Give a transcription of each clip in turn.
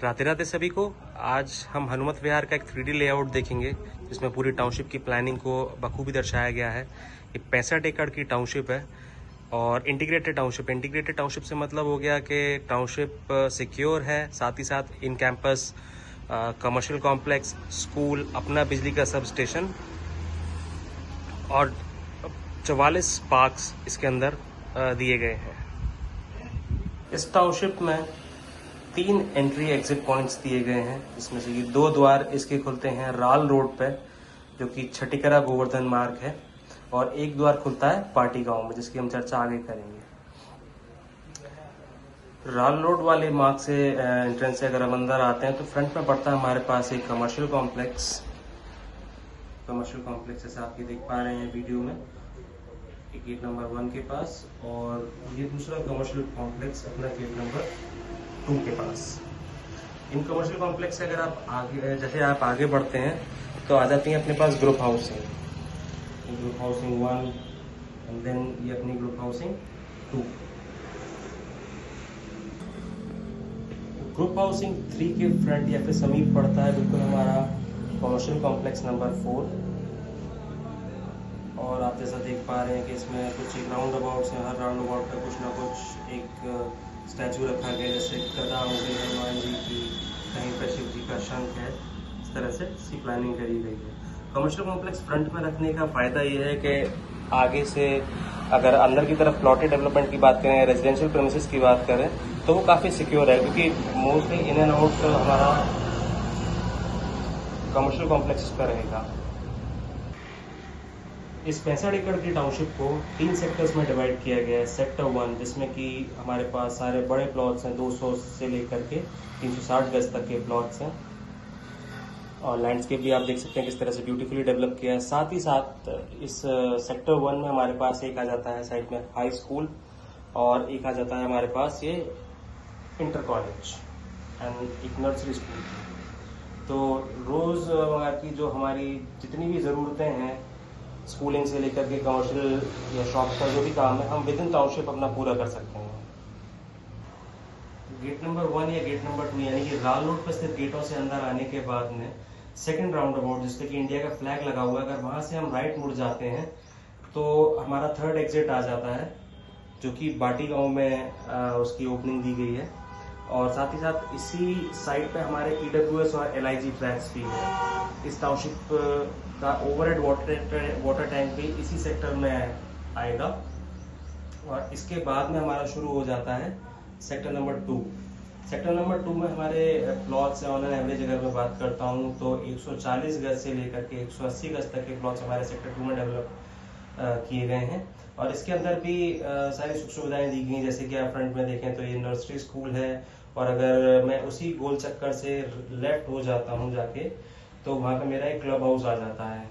राधे राधे सभी को। आज हम हनुमत विहार का एक 3D लेआउट देखेंगे जिसमें पूरी टाउनशिप की प्लानिंग को बखूबी दर्शाया गया है। ये 65 एकड़ की टाउनशिप है और इंटीग्रेटेड टाउनशिप से मतलब हो गया कि टाउनशिप सिक्योर है, साथ ही साथ in campus commercial complex, school, अपना बिजली का सब स्टेशन और 44 पार्क्स इसके अंदर दिए गए हैं। इस टाउनशिप में 3 एंट्री एग्जिट पॉइंट्स दिए गए हैं, जिसमें से ये 2 द्वार इसके खुलते हैं राल रोड पे, जो कि छठीकरा गोवर्धन मार्ग है, और एक द्वार खुलता है पार्टी गांव में, जिसकी हम चर्चा आगे करेंगे। राल रोड वाले मार्ग से एंट्रेंस से अगर हम अंदर आते हैं तो फ्रंट में पड़ता है हमारे पास एक कमर्शियल कॉम्प्लेक्स जैसे आप ये देख पा रहे हैं वीडियो में, गेट नंबर 1 के पास, और ये दूसरा कमर्शियल कॉम्प्लेक्स अपना गेट नंबर 2 के पास। इन कमर्शियल कॉम्प्लेक्स से अगर आप आगे बढ़ते हैं तो आ जाती है अपने पास ग्रुप हाउसिंग 1 एंड देन ये अपनी ग्रुप हाउसिंग 2। ग्रुप हाउसिंग 3 के फ्रंट या फिर समीप पड़ता है बिल्कुल हमारा कमर्शियल कॉम्प्लेक्स नंबर 4। और आप जैसा देख पा रहे हैं कि इसमें कुछ एक राउंड अबाउट है, हर राउंड अबाउट का कुछ ना कुछ एक स्टैचू रखा गया, जैसे गदा हो गई हनुमान जी की, कहीं पर शिव जी का शंख है। इस तरह से इसकी प्लानिंग करी गई है। कमर्शियल कॉम्प्लेक्स फ्रंट में रखने का फ़ायदा ये है कि आगे से अगर अंदर की तरफ प्लॉटेड डेवलपमेंट की बात करें, रेजिडेंशियल प्रेमिसेस की बात करें, तो वो काफ़ी सिक्योर है, क्योंकि मोस्टली इन एंड आउट हमारा कमर्शियल कॉम्प्लेक्स पर रहेगा। इस 65 एकड़ की टाउनशिप को 3 सेक्टर्स में डिवाइड किया गया है। सेक्टर 1 जिसमें कि हमारे पास सारे बड़े प्लॉट्स हैं, 200 से लेकर के 360 गज तक के प्लॉट्स हैं, और लैंडस्केप भी आप देख सकते हैं किस तरह से ब्यूटीफुली डेवलप किया है। साथ ही साथ इस सेक्टर 1 में हमारे पास एक आ जाता है साइड में हाई स्कूल, और एक आ जाता है हमारे पास ये इंटर कॉलेज एंड एक नर्सरी स्कूल। तो रोज़ की जो हमारी जितनी भी ज़रूरतें हैं, स्कूलिंग से लेकर के कमर्शियल या शॉप का जो भी काम है, हम विद इन टाउनशिप अपना पूरा कर सकते हैं। गेट नंबर 1 या गेट नंबर 2 यानी कि राल रोड पर स्थित गेटों से अंदर आने के बाद में सेकंड राउंड अबाउट जिसपे कि इंडिया का फ्लैग लगा हुआ है, अगर वहां से हम राइट मुड़ जाते हैं तो हमारा 3rd एग्जिट आ जाता है, जो कि बाटी गांव में उसकी ओपनिंग दी गई है। और साथ ही साथ इसी साइड पे हमारे EWS और LIG ट्रैक्स भी है। इस टाउनशिप का ओवरहेड वाटर टैंक भी इसी सेक्टर में आएगा, और इसके बाद में हमारा शुरू हो जाता है सेक्टर नंबर 2। सेक्टर नंबर 2 में हमारे प्लॉट्स हैं, ऑन एन एवरेज अगर मैं बात करता हूं तो 140 गज से लेकर के 180 गज तक के प्लॉट्स हमारे सेक्टर 2 में डेवलप किए गए हैं। और इसके अंदर भी सारी सुख सुविधाएं दी गई, जैसे कि आप फ्रंट में देखें तो ये नर्सरी स्कूल है, और अगर मैं उसी गोल चक्कर से लेफ्ट हो जाता हूं जाके तो वहाँ पे मेरा एक क्लब हाउस आ जाता है।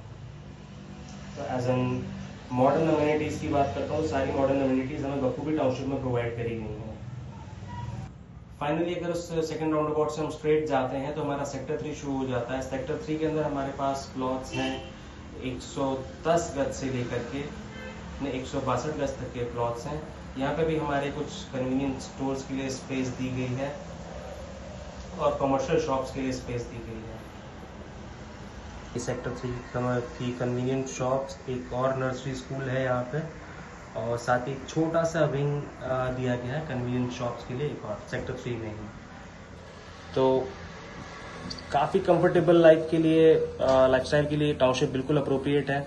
तो एज एन मॉडर्न अम्यूनिटीज़ की बात करता हूँ, सारी मॉडर्न अम्यूनिटीज़ हमें बखूबी टाउनशिप में प्रोवाइड करी गई हैं। फाइनली अगर उस सेकंड राउंड अबाउट से हम स्ट्रेट जाते हैं तो हमारा सेक्टर 3 शुरू हो जाता है। सेक्टर 3 के अंदर हमारे पास प्लॉट्स हैं 110 गज से लेकर के 162 गज तक के प्लॉट्स हैं। यहाँ पे भी हमारे कुछ कन्वीनियंस स्टोर्स के लिए स्पेस दी गई है और कमर्शियल शॉप्स के लिए स्पेस दी गई है। इस सेक्टर 3 की कन्वीनियंट शॉप्स, एक और नर्सरी स्कूल है यहाँ पे, और साथ ही एक छोटा सा विंग दिया गया है कन्वीनियंट शॉप्स के लिए, एक और सेक्टर 3 में ही। तो काफ़ी कंफर्टेबल लाइफस्टाइल के लिए टाउनशिप बिल्कुल अप्रोप्रिएट है।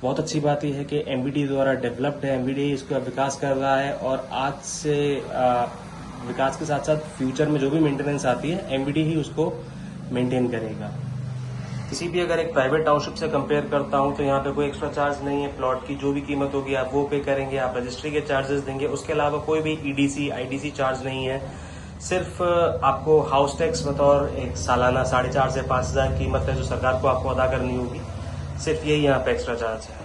बहुत अच्छी बात यह है कि MBD द्वारा डेवलप्ड है, MBD इसका विकास कर रहा है, और आज से विकास के साथ साथ फ्यूचर में जो भी मेंटेनेंस आती है MBD ही उसको मेंटेन करेगा। किसी भी अगर एक प्राइवेट टाउनशिप से कंपेयर करता हूं तो यहाँ पे कोई एक्स्ट्रा चार्ज नहीं है। प्लॉट की जो भी कीमत होगी आप वो पे करेंगे, आप रजिस्ट्री के चार्जेस देंगे, उसके अलावा कोई भी EDC IDC चार्ज नहीं है। सिर्फ आपको हाउस टैक्स बतौर एक सालाना 4,500 से 5,000 कीमत है जो सरकार को आपको अदा करनी होगी, सिर्फ यही यहाँ पे एक्स्ट्रा चार्ज है।